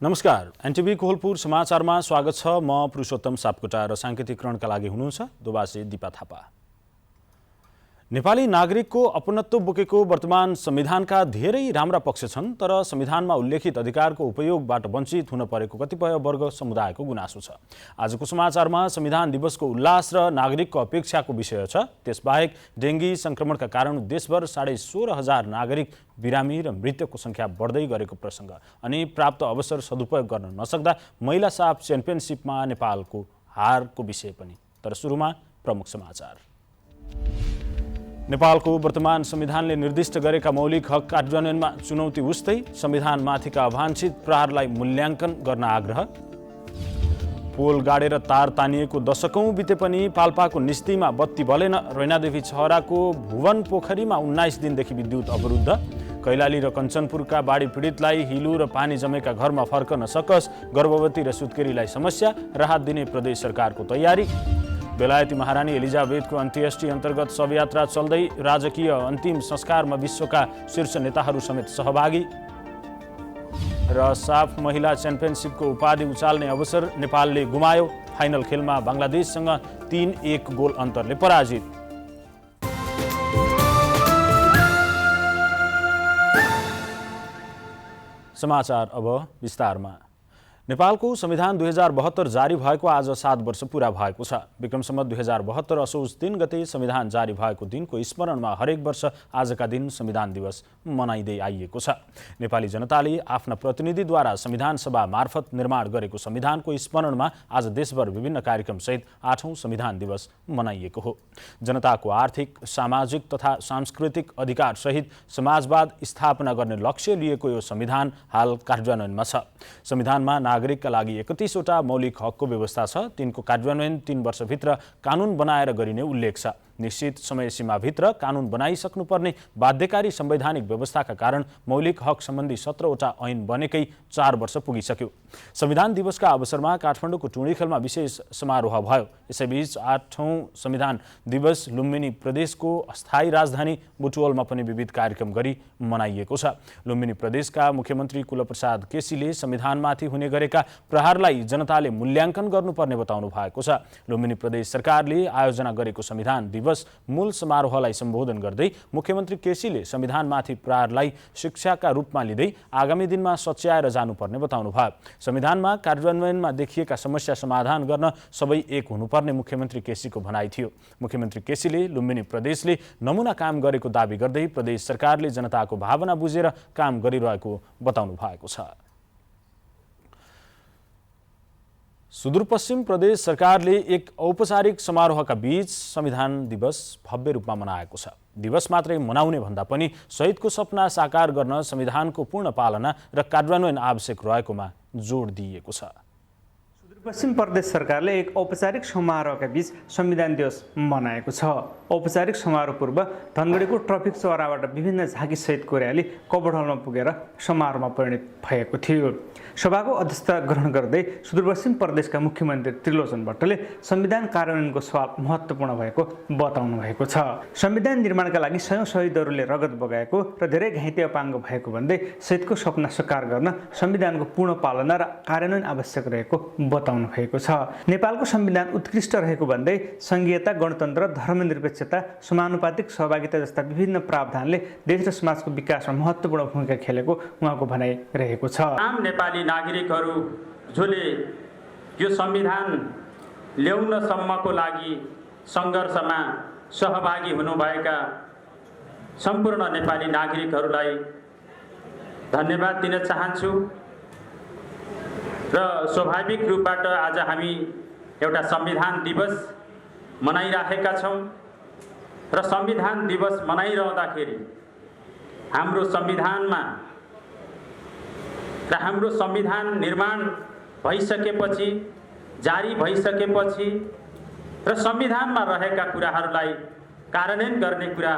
नमस्कार, एनटिभी कोहलपुर समाचारमा स्वागत छ। म पुरुषोत्तम सापकोटा र सांकेतिकरणका लागि हुनुहुन्छ दोबासे दिपा थापा। नेपाली नागरिकको अपनत्व बोकेको वर्तमान संविधानका धेरै राम्रा पक्ष छन्, तर संविधानमा उल्लेखित अधिकारको उपयोगबाट वञ्चित हुन परेको कतिपय वर्ग समुदायको गुनासो छ। आजको समाचारमा संविधान दिवसको उल्लास र नागरिकको अपेक्षाको विषय छ। त्यसबाहेक डेङ्गी संक्रमणका कारण देशभर 16,500 नागरिक बिरामी र मृत्युको संख्या बढ्दै गरेको प्रसङ्ग अनि प्राप्त अवसर सदुपयोग गर्न नसक्दा महिला साफ च्याम्पियनसिपमा नेपालको हारको विषय पनि। तर सुरुमा प्रमुख समाचार। नेपालको वर्तमान संविधानले निर्दिष्ट गरेका मौलिक हक कार्यान्वयनमा चुनौती उस्तै, संविधानमाथिका अवाञ्छित प्रहारलाई मूल्याङ्कन गर्न आग्रह। पोल गाडेर तार तानिएको दशकौं बिते पनि पाल्पाको निस्तीमा बत्ती बलेन। रैनादेवी छहराको भुवन पोखरीमा 19 दिनदेखि विद्युत अवरुद्ध। कैलाली र कञ्चनपुरका बाढी पीडितलाई हिलो र पानी जमेका घरमा फर्कन सकस। गर्भवती र सुत्केरीलाई समस्या, राहत दिने प्रदेश सरकारको तयारी। बेलायती महारानी एलिजाबेथको अन्त्येष्टि अन्तर्गत शवयात्रा चल्दै, राजकीय अन्तिम संस्कारमा विश्वका शीर्ष नेताहरू समेत सहभागी। र साफ महिला च्याम्पियनसिपको उपाधि उचाल्ने अवसर नेपालले गुमायो। फाइनल खेलमा बङ्गलादेशसँग 3-1 गोल अन्तरले पराजित। समाचार अब विस्तारमा। नेपालको संविधान 2072 जारी भएको आज 7 वर्ष पूरा भएको छ। विक्रम सम्वत 2072 असोज 3 गते संविधान जारी भएको दिनको स्मरणमा हरेक वर्ष आजका दिन संविधान दिवस मनाइँदै आइएको छ। नेपाली जनताले आफ्ना प्रतिनिधिद्वारा संविधान सभा मार्फत निर्माण गरेको संविधानको स्मरणमा आज देशभर विभिन्न कार्यक्रमसहित 8औं संविधान दिवस मनाइएको हो। जनताको आर्थिक, सामाजिक तथा सांस्कृतिक अधिकार सहित समाजवाद स्थापना गर्ने लक्ष्य लिएको यो संविधान हाल कार्यान्वयनमा छ। संविधानमा नागरिकका लागि 31वटा मौलिक हकको व्यवस्था छ। तिनको कार्यान्वयन 3 वर्षभित्र कानुन बनाएर गरिने उल्लेख छ। निश्चित समय सीमाभित्र कानुन बनाइसक्नुपर्ने बाध्यकारी संवैधानिक व्यवस्थाका कारण मौलिक हक सम्बन्धी 17वटा ऐन बनेकै 4 वर्ष पुगिसक्यो। संविधान दिवसका अवसरमा काठमाडौँको टुँडीखेलमा विशेष समारोह भयो। यसैबीच 8औं संविधान दिवस लुम्बिनी प्रदेशको अस्थायी राजधानी बुटवलमा पनि विविध कार्यक्रम गरी मनाइएको छ। लुम्बिनी प्रदेशका मुख्यमन्त्री कुलप्रसाद केसीले संविधानमाथि हुने गरेका प्रहारलाई जनताले मूल्याङ्कन गर्नुपर्ने बताउनु भएको छ। लुम्बिनी प्रदेश सरकारले आयोजना गरेको संविधान दिवस मूल समारोहलाई सम्बोधन गर्दै मुख्यमन्त्री केसीले संविधानमाथि प्रहारलाई शिक्षाका रूपमा लिँदै आगामी दिनमा सच्याएर जानुपर्ने बताउनु भयो। संविधानमा कार्यान्वयनमा देखिएका समस्या समाधान गर्न सबै एक हुनुपर्ने मुख्यमन्त्री केसीको भनाइ थियो। मुख्यमन्त्री केसीले लुम्बिनी प्रदेशले नमुना काम गरेको दावी गर्दै प्रदेश सरकारले जनताको भावना बुझेर काम गरिरहेको बताउनु भएको छ। सुदूरपश्चिम प्रदेश सरकारले एक औपचारिक समारोहका बीच संविधान दिवस भव्य रूपमा मनाएको छ। दिवस मात्रै मनाउने भन्दा पनि शहीदको सपना साकार गर्न संविधानको पूर्ण पालना र कार्यान्वयन आवश्यक रहेकोमा जोड दिइएको छ। पश्चिम प्रदेश सरकारले एक औपचारिक समारोहका बीच संविधान दिवस मनाएको छ। औपचारिक समारोह पूर्व धनगढीको ट्राफिक चौराबाट विभिन्न झाँकीसहितको र्याली कबड हलमा पुगेर समारोहमा परिणत भएको थियो। सभाको अध्यक्षता ग्रहण गर्दै सुदूरपश्चिम प्रदेशका मुख्यमन्त्री त्रिलोचन भट्टले संविधान कार्यान्वयनको सवाल महत्त्वपूर्ण भएको बताउनु भएको छ। संविधान निर्माणका लागि सयौं शहीदहरूले रगत बगाएको र धेरै घाइते अपाङ्ग भएको भन्दै शहीदको सपना साकार गर्न संविधानको पूर्ण पालना र कार्यान्वयन आवश्यक रहेको बताउनु भएको छ। नेपालको संविधान उत्कृष्ट रहेको भन्दै संघीयता, गणतन्त्र, धर्मनिरपेक्षता, समानुपातिक सहभागिता जस्ता विभिन्न प्रावधानले देश र समाजको विकासमा महत्त्वपूर्ण भूमिका खेलेको उहाँको भनाइ रहेको छ। आम नेपाली नागरिकहरू जसले यो संविधान ल्याउनसम्मको लागि सङ्घर्षमा सहभागी हुनुभएका सम्पूर्ण नेपाली नागरिकहरूलाई धन्यवाद दिन चाहन्छु। र स्वाभाविक रूपबाट आज हामी एउटा संविधान दिवस मनाइरहेका छौँ र संविधान दिवस मनाइरहँदाखेरि हाम्रो संविधानमा र हाम्रो संविधान निर्माण भइसकेपछि, जारी भइसकेपछि र संविधानमा रहेका कुराहरूलाई कार्यान्वयन गर्ने कुरा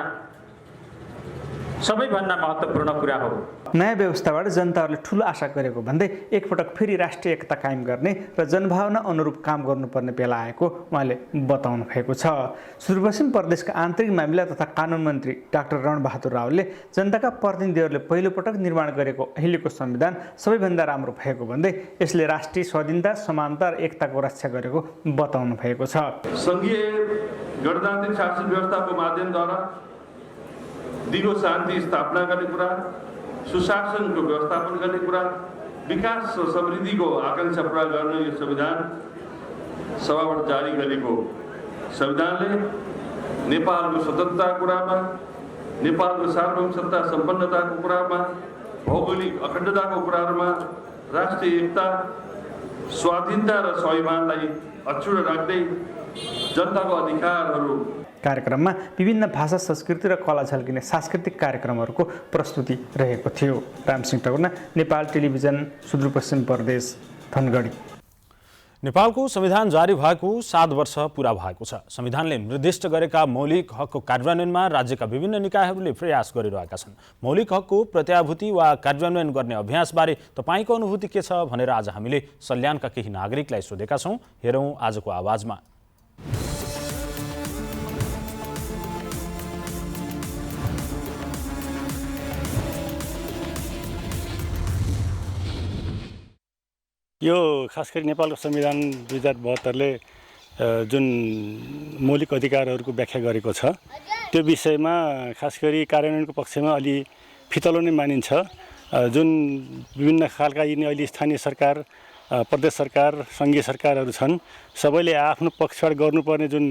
सबैभन्दा महत्त्वपूर्ण कुरा हो। नयाँ व्यवस्थाबाट जनताहरूले ठुलो आशा गरेको भन्दै एकपटक फेरि राष्ट्रिय एकता कायम गर्ने र जनभावना अनुरूप काम गर्नुपर्ने बेला आएको उहाँले बताउनु भएको छ। सुदूरपश्चिम प्रदेशका आन्तरिक मामिला तथा कानुन मन्त्री डाक्टर रणबहादुर रावलले जनताका प्रतिनिधिहरूले पहिलोपटक निर्माण गरेको अहिलेको संविधान सबैभन्दा राम्रो भएको भन्दै यसले राष्ट्रिय स्वाधीनता, समानता र एकताको रक्षा गरेको बताउनु भएको छ। सङ्घीय गणतान्त्रिक शासन व्यवस्थाको माध्यमद्वारा दिगो शान्ति स्थापना गर्ने कुरा, सुशासनको व्यवस्थापन गर्ने कुरा, विकास र समृद्धिको आकाङ्क्षा पुरा गर्न यो संविधान सभाबाट जारी गरेको संविधानले नेपालको स्वतन्त्रताको कुरामा, नेपालको सार्वभौमसत्ता सम्पन्नताको कुरामा, भौगोलिक अखण्डताको कुराहरूमा राष्ट्रिय एकता, स्वाधीनता र स्वाभिमानलाई अक्षुण्ण राख्दै जनताको अधिकारहरू। कार्यक्रममा विभिन्न भाषा, संस्कृति र कला झल्किने सांस्कृतिक कार्यक्रमहरूको प्रस्तुति रहेको थियो। रामसिंह टगुना, नेपाल टेलिभिजन, सुदूरपश्चिम प्रदेश, धनगढी। नेपालको संविधान जारी भएको 7 वर्ष पूरा भएको छ। संविधानले निर्दिष्ट गरेका मौलिक हकको कार्यान्वयनमा राज्यका विभिन्न निकायहरूले प्रयास गरिरहेका छन्। मौलिक हकको प्रत्याभूति वा कार्यान्वयन गर्ने अभ्यासबारे तपाईँको अनुभूति के छ भनेर आज हामीले सल्यानका केही नागरिकलाई सोधेका छौँ। हेरौँ आजको आवाजमा। यो खास गरी नेपालको संविधान 2072ले जुन मौलिक अधिकारहरूको व्याख्या गरेको छ त्यो विषयमा खास गरी कार्यान्वयनको पक्षमा अलि फितलो नै मानिन्छ। जुन विभिन्न खालका यिनी अहिले स्थानीय सरकार, प्रदेश सरकार, सङ्घीय सरकारहरू छन्, सबैले आफ्नो पक्षबाट गर्नुपर्ने जुन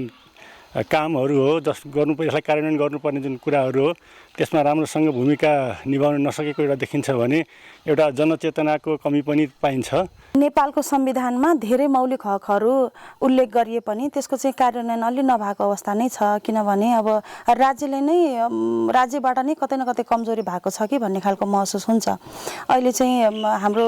कामहरू हो, यसलाई कार्यान्वयन गर्नुपर्ने जुन कुराहरू हो, त्यसमा राम्रोसँग भूमिका निभाउन नसकेको एउटा देखिन्छ भने एउटा जनचेतनाको कमी पनि पाइन्छ। नेपालको संविधानमा धेरै मौलिक हकहरू उल्लेख गरिए पनि त्यसको चाहिँ कार्यान्वयन अलि नभएको अवस्था नै छ। किनभने अब राज्यबाट नै कतै न कतै कमजोरी भएको छ कि भन्ने खालको महसुस हुन्छ। अहिले चाहिँ हाम्रो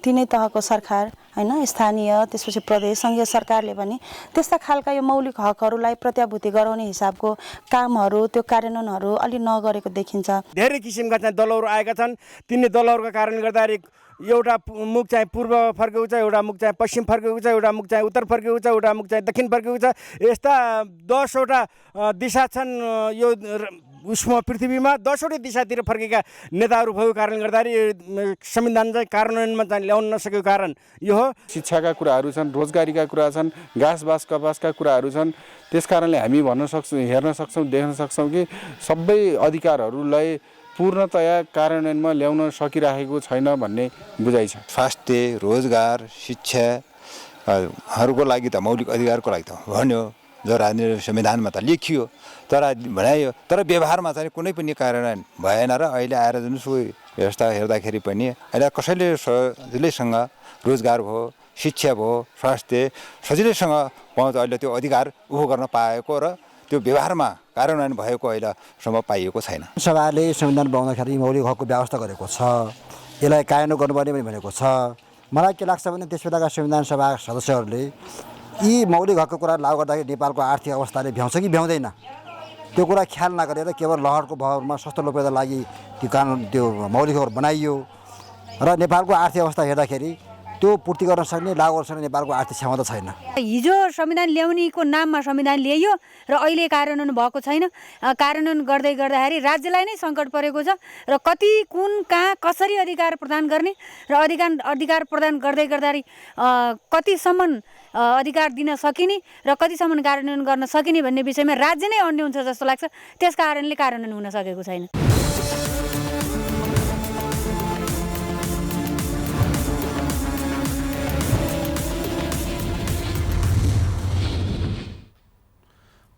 तिनै तहको सरकार हैन, स्थानीय, त्यसपछि प्रदेश, सङ्घीय सरकारले पनि त्यस्ता खालका यो मौलिक हकहरूलाई प्रत्याभूति गराउने हिसाबको कामहरू, त्यो कार्यान्वयनहरू अलि नगरेको देखिन्छ। धेरै किसिमका चाहिँ दलहरू आएका छन्। तिनै दलहरूको कारणले गर्दाखेरि एउटा मुख चाहिँ पूर्व फर्केको छ, एउटा मुख चाहिँ पश्चिम फर्केको छ, एउटा मुख चाहिँ उत्तर फर्केको छ, एउटा मुख चाहिँ दक्षिण फर्केको छ। यस्ता 10वटा दिशा छन् यो उसमा पृथ्वीमा। 10वटै दिशातिर फर्केका नेताहरू भएको कारणले गर्दाखेरि संविधान चाहिँ कार्यान्वयनमा चाहिँ ल्याउन नसकेको कारण यो हो। शिक्षाका कुराहरू छन्, रोजगारीका कुरा छन्, घाँसबास कपासका कुराहरू छन्। त्यस कारणले हामी भन्न सक्छौँ, हेर्न सक्छौँ, देख्न सक्छौँ कि सबै अधिकारहरूलाई पूर्णतया कार्यान्वयनमा ल्याउन सकिरहेको छैन भन्ने बुझाइ छ। स्वास्थ्य, रोजगार, शिक्षाहरूको लागि त मौलिक अधिकारको लागि त भन्यो, जो राजनीतिक संविधानमा त लेखियो, तर भनाइयो, तर व्यवहारमा चाहिँ कुनै पनि कार्यान्वयन भएन। र अहिले आएर जुन व्यवस्था हेर्दाखेरि पनि अहिले कसैले सजिलैसँग रोजगार भयो, शिक्षा भयो, स्वास्थ्य सजिलैसँग पाउँछ। अहिले त्यो अधिकार गर्न पाएको र त्यो व्यवहारमा कार्यान्वयन भएको अहिलेसम्म पाइएको छैन। सभाले संविधान बनाउँदाखेरि मौलिक हकको व्यवस्था गरेको छ, यसलाई कायम गर्नुपर्ने पनि भनेको छ। मलाई के लाग्छ भने त्यस बेलाका संविधान सभा सदस्यहरूले यी मौलिक हकको कुरा लागू गर्दाखेरि नेपालको आर्थिक अवस्थाले भ्याउँछ कि भ्याउँदैन त्यो कुरा ख्याल नगरेर केवल लहरको भरमा सस्तो लोपेको लागि त्यो कानुन, त्यो मौलिक हकहरू बनाइयो। र नेपालको आर्थिक अवस्था हेर्दाखेरि त्यो पूर्ति गर्न सक्ने, लागू गर्न सक्ने नेपालको आर्थिक क्षमता छैन। हिजो संविधान ल्याउनेको नाममा संविधान ल्याइयो र अहिले कार्यान्वयन भएको छैन। कार्यान्वयन गर्दाखेरि राज्यलाई नै सङ्कट परेको छ र कति, कुन, कहाँ, कसरी अधिकार प्रदान गर्ने र अधिकार प्रदान गर्दाखेरि कतिसम्म अधिकार दिन सकिने र कतिसम्म कार्यान्वयन गर्न सकिने भन्ने विषयमा राज्य नै अन्य हुन्छ जस्तो लाग्छ। त्यस कारणले कार्यान्वयन हुन सकेको छैन।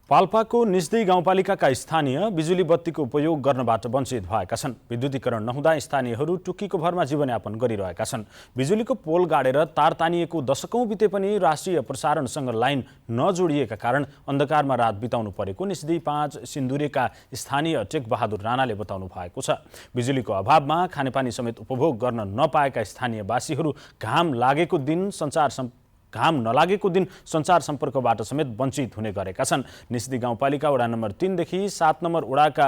पाल्पाको निजदी गाउँपालिकाका स्थानीय बिजुली बत्तीको उपयोग गर्नबाट वञ्चित भएका छन्। विद्युतीकरण नहुँदा स्थानीयहरू टुक्कीको भरमा जीवनयापन गरिरहेका छन्। बिजुलीको पोल गाडेर तार तानिएको दशकौँ बिते पनि राष्ट्रिय प्रसारणसँग लाइन नजोडिएका कारण अन्धकारमा रात बिताउनु परेको निजदी 5 सिन्दुरेका स्थानीय टेकबहादुर राणाले बताउनु भएको छ। बिजुलीको अभावमा खानेपानी समेत उपभोग गर्न नपाएका स्थानीयवासीहरू घाम नलागेको दिन सञ्चार सम्पर्कबाट समेत वञ्चित हुने गरेका छन्। निजदी गाउँपालिका वडा नम्बर 3 देखि 7 नम्बर वडाका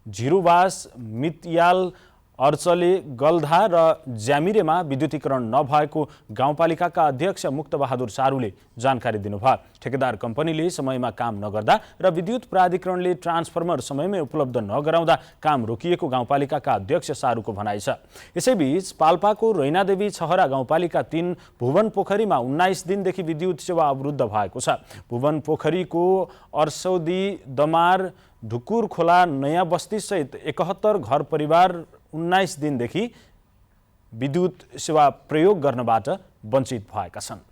झिरुबास, मितियाल, अर्चले, गल्धा र ज्यामिरेमा विद्युतीकरण नभएको गाउँपालिकाका अध्यक्ष मुक्तबहादुर सारूले जानकारी दिनुभयो। ठेकेदार कम्पनीले समयमा काम नगर्दा र विद्युत प्राधिकरणले ट्रान्सफर्मर समयमै उपलब्ध नगराउँदा काम रोकिएको गाउँपालिकाका अध्यक्ष सारूको भनाइ छ। यसैबीच पाल्पाको रैनादेवी छहरा गाउँपालिका 3 भुवन पोखरीमा 19 दिनदेखि विद्युत सेवा अवरुद्ध भएको छ। भुवन पोखरीको अर्सौदी, दमार, ढुकुर खोला, नयाँ बस्ती सहित 71 घर परिवार 19 दिनदेखि विद्युत सेवा प्रयोग गर्नबाट वञ्चित भएका छन्।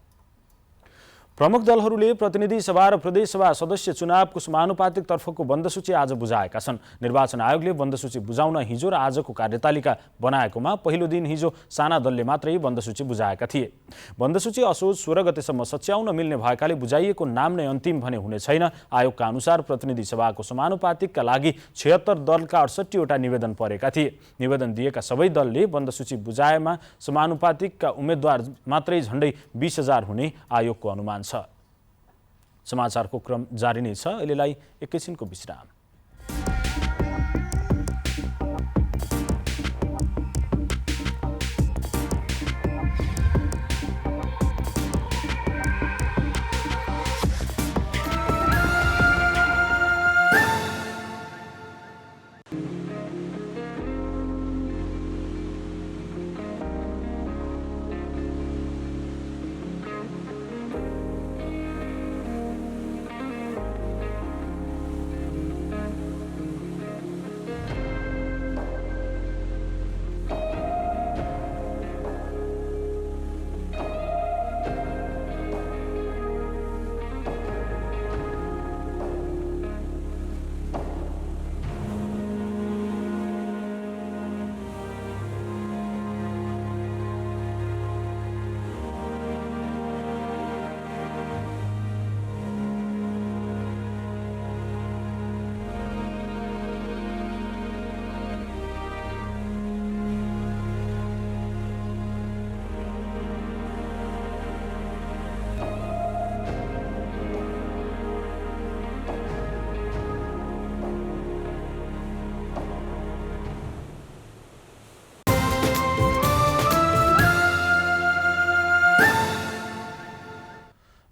प्रमुख दलहरूले प्रतिनिधि सभा र प्रदेश सभा सदस्य चुनावको समानुपातिक तर्फको बन्द सूची आज बुझाएका छन्। निर्वाचन आयोगले बन्द सूची बुझाउन हिजो र आजको कार्यतालिका बनाएकोमा पहिलो दिन हिजो साना दलले मात्रै बन्द सूची बुझाएका थिए। बन्द सूची असोज 16 गतेसम्म सच्याउन मिल्ने भएकाले बुझाइएको नाम नै अन्तिम भने हुने छैन। आयोगका अनुसार प्रतिनिधि सभाको समानुपातिकका लागि 76 दलका 68 वटा निवेदन परेका थिए। निवेदन दिएका सबै दलले बन्द सूची बुझाएमा समानुपातिकका उम्मेद्वार मात्रै झण्डै 20,000 हुने आयोगको अनुमान छ। समाचारको क्रम जारी नै छ। अहिलेलाई एकैछिनको विश्राम।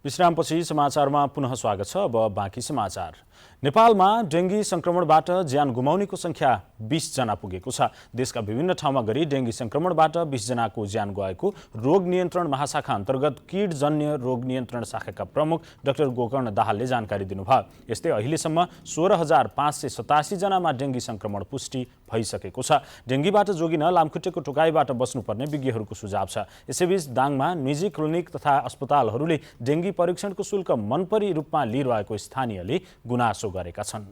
विश्रामपछि समाचारमा पुनः स्वागत छ। अब बाँकी समाचार। नेपालमा डेङ्गी संक्रमणबाट ज्यान गुमाउनेको संख्या 20 जना पुगेको छ। देशका विभिन्न ठाउँमा गरी डेङ्गी संक्रमणबाट 20 जनाको ज्यान गएको रोग नियन्त्रण महाशाखा अन्तर्गत कीटजन्य रोग नियन्त्रण शाखाका प्रमुख डाक्टर गोकर्ण दाहालले जानकारी दिनुभयो। यस्तै अहिलेसम्म 16,587 जनामा डेङ्गी संक्रमण पुष्टि भइसकेको छ। डेङ्गीबाट जोगिन लामखुट्टेको टोकाइबाट बस्नुपर्ने विज्ञहरूको सुझाव छ। यसैबीच दाङमा निजी क्लिनिक तथा अस्पतालहरूले डेङ्गी परीक्षणको शुल्क मनपरी रूपमा लिइरहेको स्थानीयले गुनासो गरेका छन्।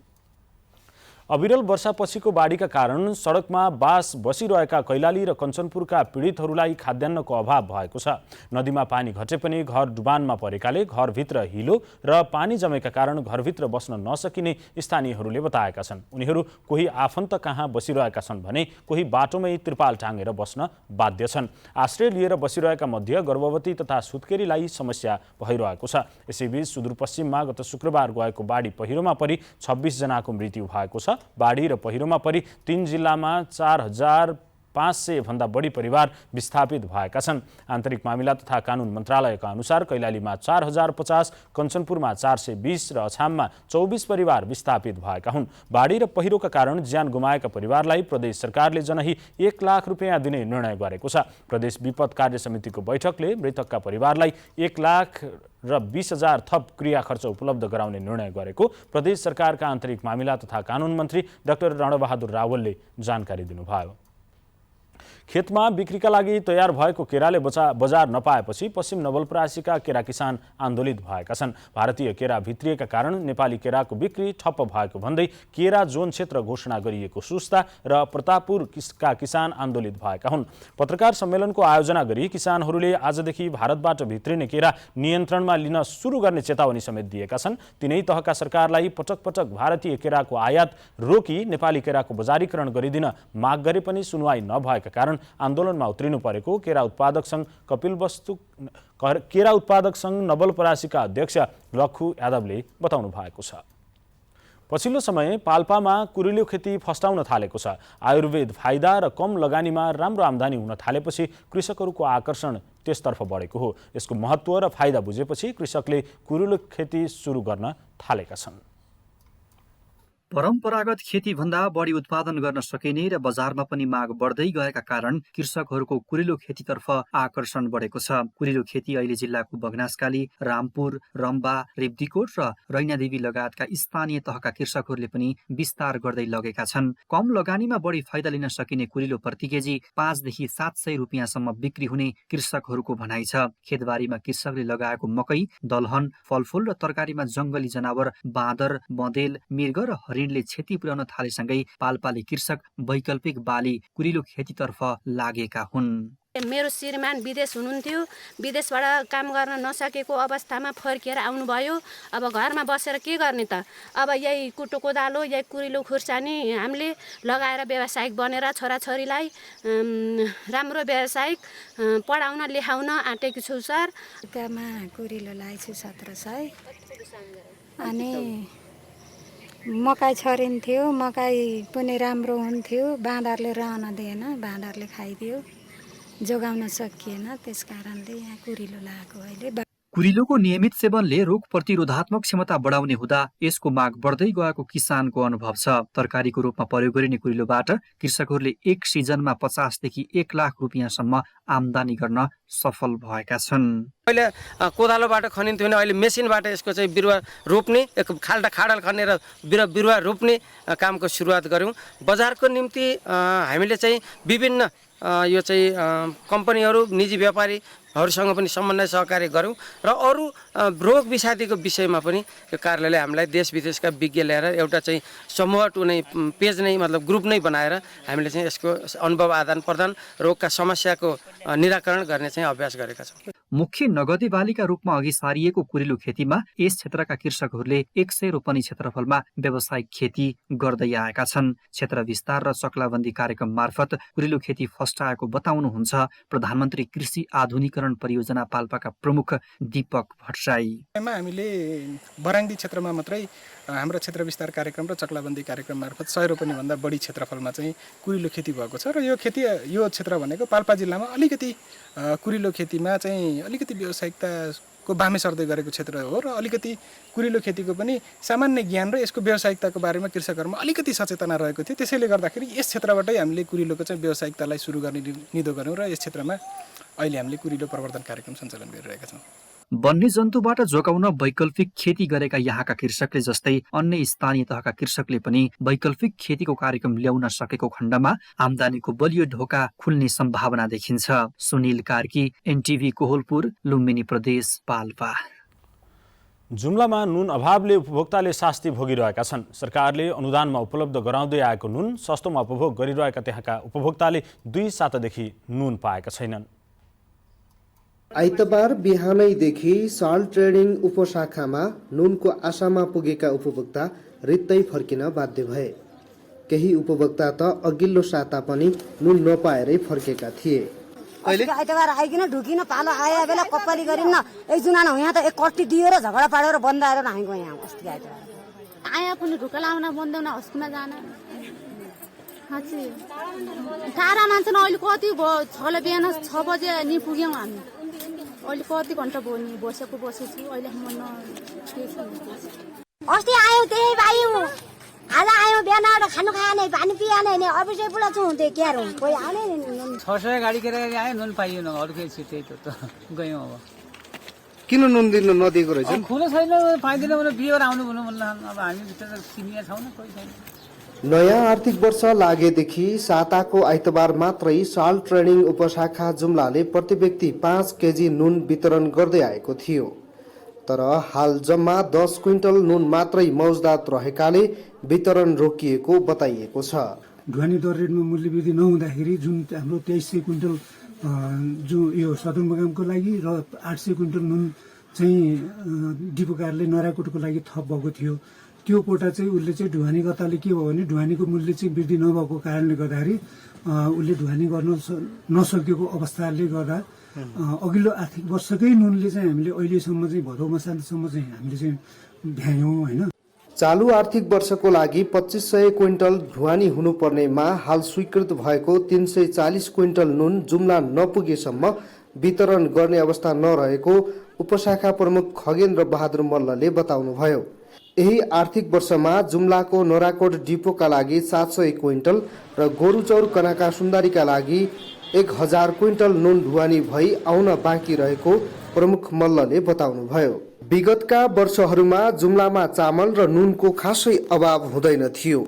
अविरल वर्षापछिको बाढीका कारण सडकमा बास बसिरहेका कैलाली र कञ्चनपुरका पीडितहरूलाई खाद्यान्नको अभाव भएको छ। नदीमा पानी घटे पनि घर डुबानमा परेकाले घरभित्र हिलो र पानी जमेका कारण घरभित्र बस्न नसकिने स्थानीयहरूले बताएका छन्। उनीहरू कोही आफन्त कहाँ बसिरहेका छन् भने कोही बाटोमै त्रिपाल टाँगेर बस्न बाध्य छन्। आश्रय लिएर बसिरहेका मध्ये गर्भवती तथा सुत्केरीलाई समस्या भइरहेको छ। यसैबीच सुदूरपश्चिममा गत शुक्रबार गएको बाढी पहिरोमा परि 26 जनाको मृत्यु भएको छ। बाढी र पहिरोमा परि 3 जिल्लामा 4,500 भन्दा बढी परिवार विस्थापित भएका छन्। आन्तरिक मामिला तथा कानुन मन्त्रालयका अनुसार कैलालीमा 4,050, कञ्चनपुरमा 420 र अछाममा 24 परिवार विस्थापित भएका हुन्। बाढी र पहिरोका कारण ज्यान गुमाएका परिवारलाई प्रदेश सरकारले जनही 1 लाख रुपियाँ दिने निर्णय गरेको छ। प्रदेश विपद कार्य समितिको बैठकले मृतकका परिवारलाई 1 लाख र 20,000 थप क्रिया खर्च उपलब्ध गराउने निर्णय गरेको प्रदेश सरकारका आन्तरिक मामिला तथा कानुन मन्त्री डाक्टर रणबहादुर रावलले जानकारी दिनुभयो। खेतमा बिक्रीका लागि तयार भएको केराले बजार नपाएपछि पश्चिम नवलपरासीका केरा किसान आन्दोलित भएका छन्। भारतीय केरा भित्रिएका कारण नेपाली केराको बिक्री ठप्प भएको भन्दै केरा जोन क्षेत्र घोषणा गरिएको सुस्ता र प्रतापपुरका किसान आन्दोलित भएका हुन्। पत्रकार सम्मेलनको आयोजना गरी किसानहरूले आजदेखि भारतबाट भित्रिने केरा नियन्त्रणमा लिन सुरु गर्ने चेतावनी समेत दिएका छन्। तिनै तहका सरकारलाई पटक पटक भारतीय केराको आयात रोकी नेपाली केराको बजारीकरण गरिदिन माग गरे पनि सुनवाई नभएका कारण आन्दोलनमा उत्रिनु परेको केरा उत्पादक संघ नवलपरासीका अध्यक्ष लखु यादवले बताउनु भएको छ। पछिल्लो समय पाल्पामा कुरिलो खेती फस्टाउन थालेको छ। आयुर्वेद फाइदा र कम लगानीमा राम्रो आम्दानी हुन थालेपछि कृषकहरूको आकर्षण त्यसतर्फ बढेको हो। यसको महत्त्व र फाइदा बुझेपछि कृषकले कुरिलो खेती सुरु गर्न थालेका छन्। परम्परागत खेतीभन्दा बढी उत्पादन गर्न सकिने र बजारमा पनि माग बढ्दै गएका कारण कृषकहरूको कुरिलो खेतीतर्फ आकर्षण बढेको छ। कुरिलो खेती अहिले जिल्लाको बगनासकाली, रामपुर, रम्बा, रेब्दीकोट र रैनादेवी लगायतका स्थानीय तहका कृषकहरूले पनि विस्तार गर्दै लगेका छन्। कम लगानीमा बढी फाइदा लिन सकिने कुरिलो प्रति केजी 5 देखि 700 रुपियाँसम्म बिक्री हुने कृषकहरूको भनाइ छ। खेतबारीमा कृषकले लगाएको मकै, दलहन, फलफूल र तरकारीमा जङ्गली जनावर बाँदर, बँदेल, मृग र ऋणले क्षति पुर्याउन थालेसँगै पाल्पाले कृषक वैकल्पिक बाली कुरिलो खेतीतर्फ लागेका हुन्। मेरो श्रीमान विदेश हुनुहुन्थ्यो, विदेशबाट काम गर्न नसकेको अवस्थामा फर्किएर आउनुभयो। अब घरमा बसेर के गर्ने त? अब यही कुटो कोदालो, यही कुरिलो खुर्सानी हामीले लगाएर व्यावसायिक बनेर छोराछोरीलाई राम्रो व्यावसायिक पढाउन लेखाउन आँटेको छु सर। कुरिलो लगाएको छु 1700 अनि मकै छरिन्थ्यो, मकै पनि राम्रो हुन्थ्यो, बाँदरले रहन दिएन, बाँदरले खाइदियो, जोगाउन सकिएन, त्यस कारणले यहाँ कुरिलो लगाएको अहिले। कुरिलोको नियमित सेवनले रोग प्रतिरोधात्मक क्षमता बढाउने हुँदा यसको माग बढ्दै गएको किसानको अनुभव छ। तरकारीको रूपमा प्रयोग गरिने कुरिलोबाट कृषकहरूले एक सिजनमा 50 देखि 1 लाख रुपियाँसम्म आम्दानी गर्न सफल भएका छन्। अहिले कोदालोबाट खनिन्थ्यो भने अहिले मेसिनबाट यसको चाहिँ बिरुवा रोप्ने, एक खाडल खनेर बिरुवा रोप्ने कामको सुरुवात गऱ्यौँ। बजारको निम्ति हामीले चाहिँ विभिन्न यो चाहिँ कम्पनीहरू, निजी व्यापारीहरूसँग पनि समन्वय सहकार्य गऱ्यौँ र अरू रोग विषादीको विषयमा पनि यो कार्यालयले हामीलाई देश विदेशका विज्ञ ल्याएर एउटा चाहिँ समूह नै पेज नै मतलब ग्रुप नै बनाएर हामीले चाहिँ यसको अनुभव आदान प्रदान, रोगका समस्याको निराकरण गर्ने चाहिँ अभ्यास गरेका छौँ। मुख्य नगदे बालीका रूपमा अघि सारिएको कुरिलो खेतीमा यस क्षेत्रका कृषकहरूले 100 रोपनी क्षेत्रफलमा व्यावसायिक खेती गर्दै आएका छन्। क्षेत्र विस्तार र चक्लाबन्दी कार्यक्रम मार्फत कुरिलो खेती फस्टाएको बताउनुहुन्छ प्रधानमन्त्री कृषि आधुनिकीकरण परियोजना पाल्पाका प्रमुख दीपक भट्टराई। हामीले बराङ्दी क्षेत्रमा मात्रै हाम्रो क्षेत्र विस्तार कार्यक्रम र चक्लाबन्दी कार्यक्रम मार्फत 100 रोपनी भन्दा बढी क्षेत्रफलमा चाहिँ कुरिलो खेती भएको छ र यो क्षेत्र भनेको पाल्पा जिल्लामा अलिकति कुरिलो खेतीमा चाहिँ अलिकति व्यावसायिकताको बामे सर्दै गरेको क्षेत्र हो र अलिकति कुरिलो खेतीको पनि सामान्य ज्ञान र यसको व्यावसायिकताको बारेमा कृषकहरूमा अलिकति सचेतना रहेको थियो। त्यसैले गर्दाखेरि यस क्षेत्रबाटै हामीले कुरिलोको चाहिँ व्यावसायिकतालाई सुरु गर्ने निधो गऱ्यौँ र यस क्षेत्रमा अहिले हामीले कुरिलो प्रवर्धन कार्यक्रम सञ्चालन गरिरहेका छौँ। वन्यजन्तुबाट जोगाउन वैकल्पिक खेती गरेका यहाँका कृषकले जस्तै अन्य स्थानीय तहका कृषकले पनि वैकल्पिक खेतीको कार्यक्रम ल्याउन सकेको खण्डमा आम्दानीको बलियो ढोका खुल्ने सम्भावना देखिन्छ। सुनिल कार्की, एनटिभी कोहलपुर, लुम्बिनी प्रदेश, पाल्पा। जुम्लामा नुन अभावले उपभोक्ताले शास्ति भोगिरहेका छन्। सरकारले अनुदानमा उपलब्ध गराउँदै आएको नुन सस्तोमा उपभोग गरिरहेका त्यहाँका उपभोक्ताले 2 सातादेखि नुन पाएका छैनन्। आइतबार बिहानैदेखि साल ट्रेडिङ उपशाखामा नुनको आशामा पुगेका उपभोक्ता रित्तै फर्किन बाध्य भए। केही उपभोक्ता त अघिल्लो साता पनि नुन नपाएरै फर्केका थिए। आइतबार आइकिन ढुकिन पालो आए बेला कप्पली गरिन एक जुना यहाँ त एक कट्टी दियो र झगडा पारेर बन्द आएर नआएको यहाँ अस्ति आइतबार आया पनि ढुका लाउन बन्दैन हस्कुमा जान टाढा मान्छे अहिले कति भयो 6 बिहान 6 बजे नि पुग्यौँ हामी। अहिले कति घन्टा भयो नि बसेछु अहिले अस्ति आयौँ त्यही आयौँ आज आयौँ बिहान खानु खाएन पानी पिएन नि अफिसै पुरा छु हुन्थ्यो के कोही आउने नि 600 गाडी गरेर आयो नुन पाइएन अरू केही छिटै त गयौँ। अब किन नुन दिनु नदिएको रहेछ? खुलो छैन पाइँदैन भने बियर आउनु भन्नु अब हामी भित्र किनिया छौँ न कोही छैन। नयाँ आर्थिक वर्ष लागेदेखि साताको आइतबार मात्रै साल ट्रेडिङ उपशाखा जुम्लाले प्रति व्यक्ति 5 केजी नुन वितरण गर्दै आएको थियो। तर हाल जम्मा 10 क्विन्टल नुन मात्रै मौजदात रहेकाले वितरण रोकिएको बताइएको छ। ढुवानी दर रेटमा मूल्य वृद्धि नहुँदाखेरि जुन हाम्रो 2300 क्विन्टल जो यो सदरमुकामको लागि र 800 क्विन्टल नुन चाहिँ डिपो कार्यालय नराकोटको लागि थप भएको थियो। त्यो कोटा चाहिँ उसले चाहिँ ढुवानीकर्ताले के भयो भने ढुवानीको मूल्य चाहिँ वृद्धि नभएको कारणले गर्दाखेरि उसले ढुवानी गर्न नसकेको अवस्थाले गर्दा अघिल्लो आर्थिक वर्षकै नुनले चाहिँ हामीले अहिलेसम्म चाहिँ भदौ मसान्तसम्म चाहिँ हामीले चाहिँ भ्यायौँ होइन। चालू आर्थिक वर्षको लागि 2500 क्विन्टल ढुवानी हुनुपर्नेमा हाल स्वीकृत भएको 340 क्विन्टल नुन जुम्ला नपुगेसम्म वितरण गर्ने अवस्था नरहेको उपशाखा प्रमुख खगेन्द्र बहादुर मल्लले बताउनुभयो। यही आर्थिक वर्षमा जुम्लाको नोराकोट डिपोका लागि 700 क्विन्टल र गोरुचौर कनाका सुन्दरीका लागि 1000 क्विन्टल नुन ढुवानी भई आउन बाँकी रहेको प्रमुख मल्लले बताउनुभयो। विगतका वर्षहरूमा जुम्लामा चामल र नुनको खासै अभाव हुँदैन थियो।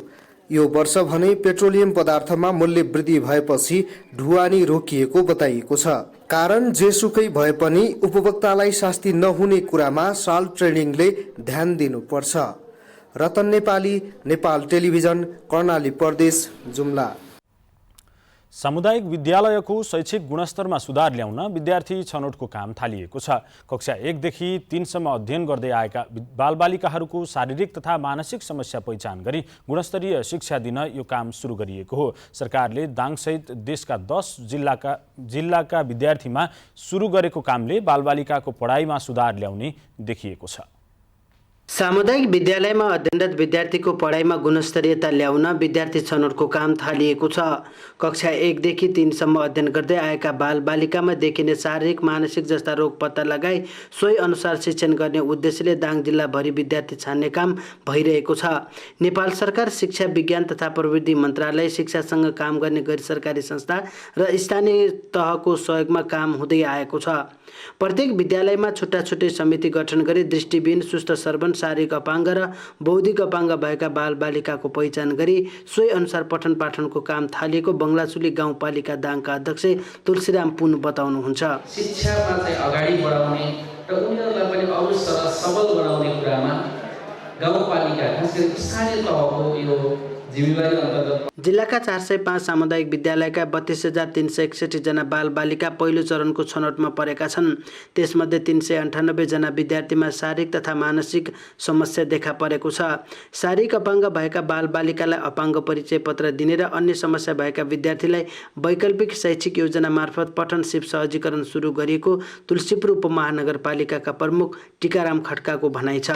यो वर्ष भने पेट्रोलियम पदार्थमा मूल्य वृद्धि भएपछि ढुवानी रोकिएको बताइएको छ। कारण जेसुकै भए पनि उपभोक्तालाई शास्ति नहुने कुरामा साल ट्रेडिङले ध्यान दिनुपर्छ। रतन नेपाली, नेपाल टेलिभिजन, कर्णाली प्रदेश, जुम्ला। सामुदायिक विद्यालयको शैक्षिक गुणस्तरमा सुधार ल्याउन विद्यार्थी छनौटको काम थालिएको छ। कक्षा 1 देखि 3 सम्म अध्ययन गर्दै आएका बालबालिकाहरूको शारीरिक तथा मानसिक समस्या पहिचान गरी गुणस्तरीय शिक्षा दिन यो काम सुरु गरिएको हो। सरकारले दाङसहित देशका 10 जिल्लाका विद्यार्थीमा सुरु गरेको कामले बालबालिकाको पढाइमा सुधार ल्याउने देखिएको छ। सामुदायिक विद्यालयमा अध्ययनरत विद्यार्थीको पढाइमा गुणस्तरीयता ल्याउन विद्यार्थी छनौटको काम थालिएको छ। कक्षा 1 देखि 3 सम्म अध्ययन गर्दै आएका बालबालिकामा देखिने शारीरिक मानसिक जस्ता रोग पत्ता लगाई सोही अनुसार शिक्षण गर्ने उद्देश्यले दाङ जिल्लाभरि विद्यार्थी छान्ने काम भइरहेको छ। नेपाल सरकार शिक्षा विज्ञान तथा प्रविधि मन्त्रालय, शिक्षासँग काम गर्ने गैर सरकारी संस्था र स्थानीय तहको सहयोगमा काम हुँदै आएको छ। प्रत्येक विद्यालयमा छुट्टा छुट्टै समिति गठन गरी दृष्टिविहीन, सुस्त सर्वन, शारीरिक अपाङ्ग र बौद्धिक अपाङ्ग भएका बालबालिकाको पहिचान गरी सोही अनुसार पठन पाठनको काम थालिएको बङ्गलाचुली गाउँपालिका दाङका अध्यक्ष तुलसीराम पुन बताउनुहुन्छ। शिक्षामा चाहिँ अगाडि बढाउने र उनीहरूलाई पनि अरू सबल बनाउने कुरामा गाउँपालिका खास गरी स्थानीय तहको यो जिम्मेवारी अन्तर्गत जिल्लाका 405 सामुदायिक विद्यालयका 32,361 जना बालबालिका पहिलो चरणको छनौटमा परेका छन्। त्यसमध्ये 398 जना विद्यार्थीमा शारीरिक तथा मानसिक समस्या देखा परेको छ। शारीरिक अपाङ्ग भएका बालबालिकालाई अपाङ्ग परिचय पत्र दिने र अन्य समस्या भएका विद्यार्थीलाई वैकल्पिक शैक्षिक योजना मार्फत पठन सिप सहजीकरण सुरु गरिएको तुलसीपुर उपमहानगरपालिकाका प्रमुख टीकाराम खड्काको भनाइ छ।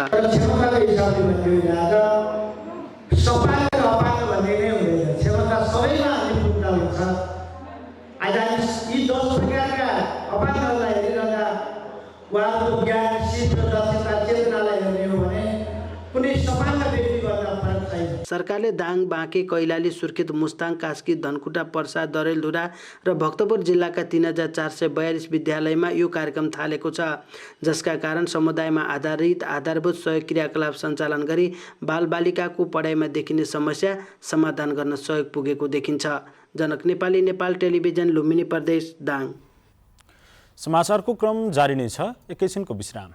सरकारले दाङ, बाँके, कैलाली, सुर्खेत, मुस्ताङ, कास्की, धनकुटा, पर्सा, दरेलधुरा र भक्तपुर जिल्लाका 3,442 विद्यालयमा यो कार्यक्रम थालेको छ, जसका कारण समुदायमा आधारित आधारभूत सहयोग क्रियाकलाप सञ्चालन गरी बालबालिकाको पढाइमा देखिने समस्या समाधान गर्न सहयोग पुगेको देखिन्छ। जनक नेपाली, नेपाल टेलिभिजन, लुम्बिनी प्रदेश, दाङ। समाचारको क्रम जारी नै छ, एकैछिनको विश्राम।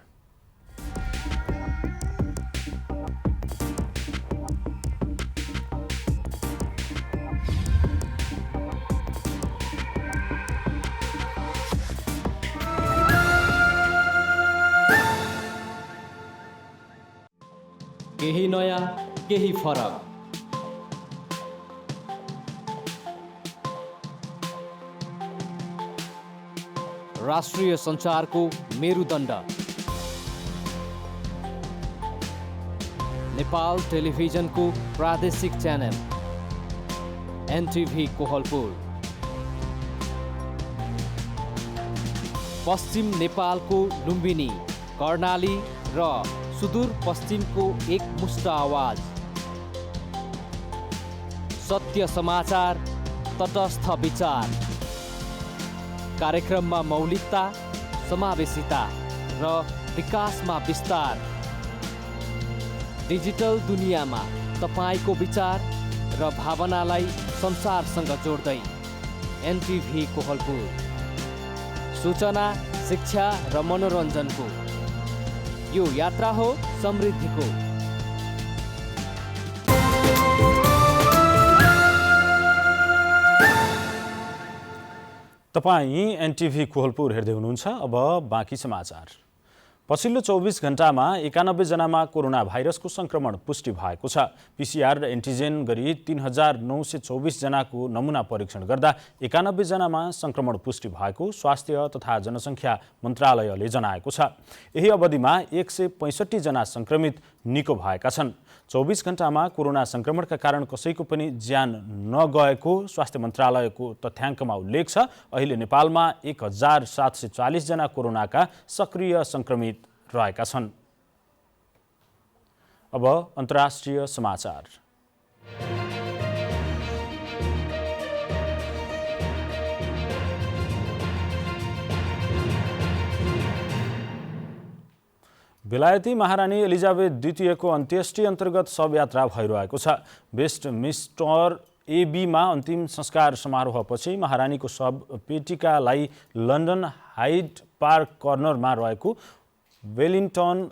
केही नयाँ, केही फरक। राष्ट्रिय सञ्चारको मेरुदण्ड नेपाल टेलिभिजनको प्रादेशिक च्यानल एनटिभी कोहलपुर। पश्चिम नेपालको लुम्बिनी, कर्णाली र सुदूर पश्चिमको एकमुष्ट आवाज। सत्य समाचार, तटस्थ विचार। कार्यक्रममा मौलिकता, समावेशिता र विकासमा विस्तार। डिजिटल दुनियाँमा तपाईको विचार र भावनालाई संसारसँग जोड्दै एनटिभी कोहलपुर। सूचना, शिक्षा र मनोरञ्जनको यो यात्रा हो समृद्धिको। तपाईं एनटिभी कोहलपुर हेर्दै हुनुहुन्छ। अब बाँकी समाचार। पछिल्लो 24 घण्टामा 91 जनामा कोरोना भाइरसको संक्रमण पुष्टि भएको छ। PCR र एन्टिजेन गरी 3924 जनाको नमुना परीक्षण गर्दा 91 जनामा संक्रमण पुष्टि भएको स्वास्थ्य तथा जनसङ्ख्या मन्त्रालयले जनाएको छ। यही अवधिमा 165 जना संक्रमित निको भएका छन्। 24 घण्टामा कोरोना संक्रमणका कारण कसैको पनि ज्यान नगएको स्वास्थ्य मन्त्रालयको तथ्याङ्कमा उल्लेख छ। अहिले नेपालमा 1740 जना कोरोनाका सक्रिय संक्रमित रहेका छन्। अब अन्तर्राष्ट्रिय समाचार। बेलायती महारानी एलिजाबेथ द्वितीयको अन्त्येष्टि अन्तर्गत शवयात्रा भइरहेको छ। वेस्टमिन्स्टर एबीमा अन्तिम संस्कार समारोहपछि महारानीको शव पेटिकालाई लन्डन हाइड पार्क कर्नरमा रहेको वेलिङ्टन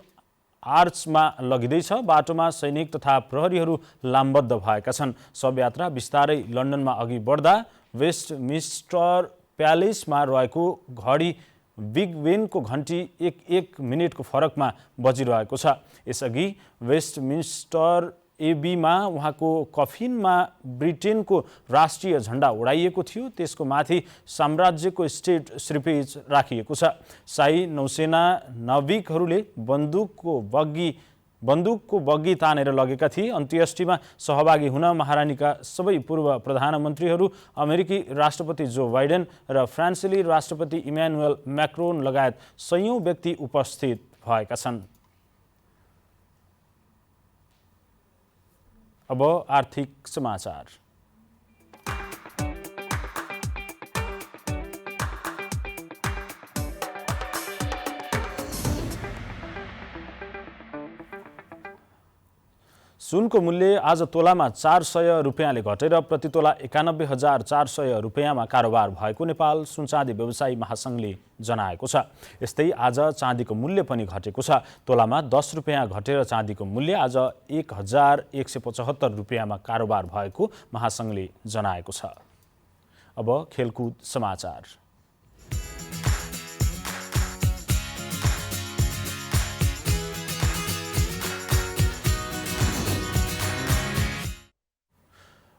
आर्चमा लगिँदैछ। बाटोमा सैनिक तथा प्रहरीहरू लामबद्ध भएका छन्। शवयात्रा बिस्तारै लन्डनमा अघि बढ्दा वेस्टमिन्स्टर प्यालेसमा रहेको घडी बिग बेनको घन्टी एक मिनेटको फरकमा बजिरहेको छ। यसअघि वेस्टमिन्स्टर एबीमा उहाँको कफिनमा ब्रिटेनको राष्ट्रिय झण्डा उडाइएको थियो। त्यसको माथि साम्राज्यको स्टेट श्रीपेज राखिएको छ। शाही नौसेना नाविकहरूले बन्दुकको बग्गी तानेर लगेका थिए। अन्त्येष्टिमा सहभागी हुन महारानीका सबै पूर्व प्रधानमन्त्रीहरू, अमेरिकी राष्ट्रपति जो बाइडेन र फ्रान्सेली राष्ट्रपति इमानुएल मैक्रोन लगायत सयौं व्यक्ति उपस्थित भएका छन्। अब आर्थिक समाचार। सुनको मूल्य आज तोलामा 400 रुपियाँले घटेर प्रति तोला 91,400 रुपियाँमा कारोबार भएको नेपाल सुनचाँदी व्यवसायी महासङ्घले जनाएको छ। यस्तै आज चाँदीको मूल्य पनि घटेको छ। तोलामा 10 रुपियाँ घटेर चाँदीको मूल्य आज 1175 रुपियाँमा कारोबार भएको महासङ्घले जनाएको छ। अब खेलकुद समाचार।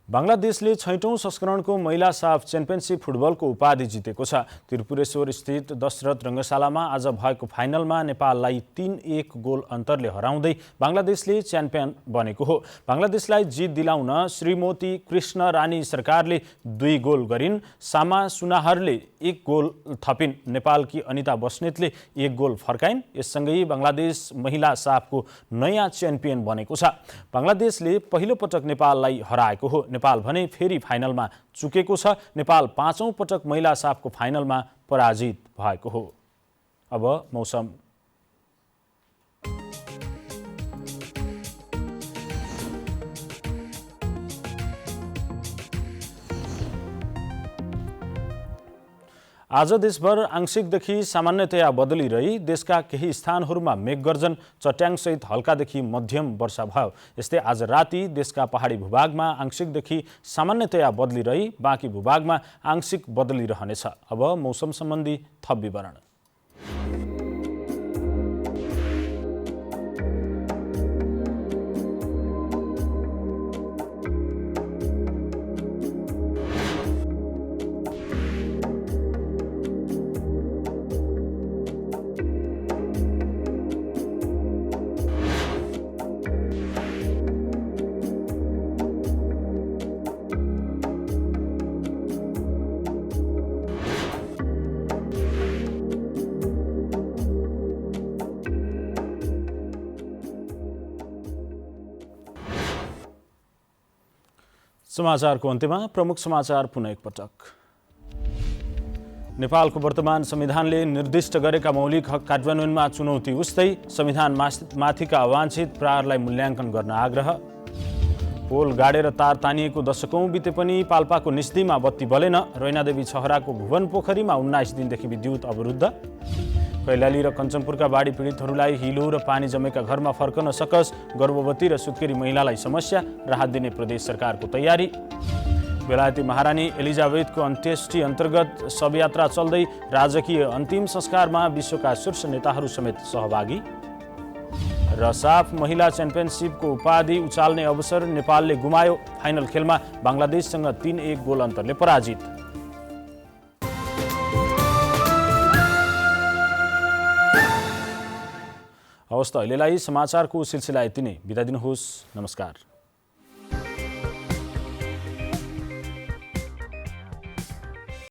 बङ्गलादेशले 6औं संस्करणको महिला साफ च्याम्पियनसिप फुटबलको उपाधि जितेको छ। त्रिपुरेश्वर स्थित दशरथ रङ्गशालामा आज भएको फाइनलमा नेपाललाई 3-1 गोल अन्तरले हराउँदै बङ्गलादेशले च्याम्पियन बनेको हो। बङ्गलादेशलाई जित दिलाउन श्रीमती कृष्ण रानी सरकारले 2 गोल गरिन्। सामा सुनाहरले 1 गोल थपिन्। नेपालकी अनिता बस्नेतले 1 गोल फर्काइन्। यससँगै बङ्गलादेश महिला साफको नयाँ च्याम्पियन बनेको छ। बङ्गलादेशले पहिलो पटक नेपाललाई हराएको हो। नेपाल भने फेरि फाइनलमा चुकेको छ। नेपाल 5औं पटक महिला साफको फाइनलमा पराजित भएको हो। अब मौसम। आज देशभर आंशिकदेखि सामान्यतया बदली रही देशका केही स्थानहरूमा मेघगर्जन चट्याङसहित हल्कादेखि मध्यम वर्षा भयो। यस्तै आज राति देशका पहाडी भूभागमा आंशिकदेखि सामान्यतया बदली रही बाँकी भूभागमा आंशिक बदली रहनेछ। अब मौसम सम्बन्धी थप विवरण। समाचारको अन्त्यमा प्रमुख समाचार पुनः एकपटक। नेपालको वर्तमान संविधानले निर्दिष्ट गरेका मौलिक हक कार्यान्वयनमा चुनौती उस्तै संविधान माथिका अवांछित प्रहारलाई मूल्याङ्कन गर्न आग्रह। पोल गाडेर तार तानिएको दशकौं बिते पनि पाल्पाको निस्तीमा बत्ती बलेन। रैनादेवी छहराको भुवन पोखरीमा 19 दिनदेखि विद्युत अवरुद्ध। कैलाली र कञ्चनपुरका बाढी पीडितहरूलाई हिलो र पानी जमेका घरमा फर्कन सकस। गर्भवती र सुत्केरी महिलालाई समस्या, राहत दिने प्रदेश सरकारको तयारी। बेलायती महारानी एलिजाबेथको अन्त्येष्टि अन्तर्गत शवयात्रा चल्दै राजकीय अन्तिम संस्कारमा विश्वका शीर्ष नेताहरू समेत सहभागी र साफ महिला च्याम्पियनसिपको उपाधि उचाल्ने अवसर नेपालले गुमायो। फाइनल खेलमा बङ्गलादेशसँग 3-1 गोल अन्तरले पराजित। हवस् त अहिलेलाई समाचारको सिलसिला यति नै। बिदा दिनुहोस्। नमस्कार।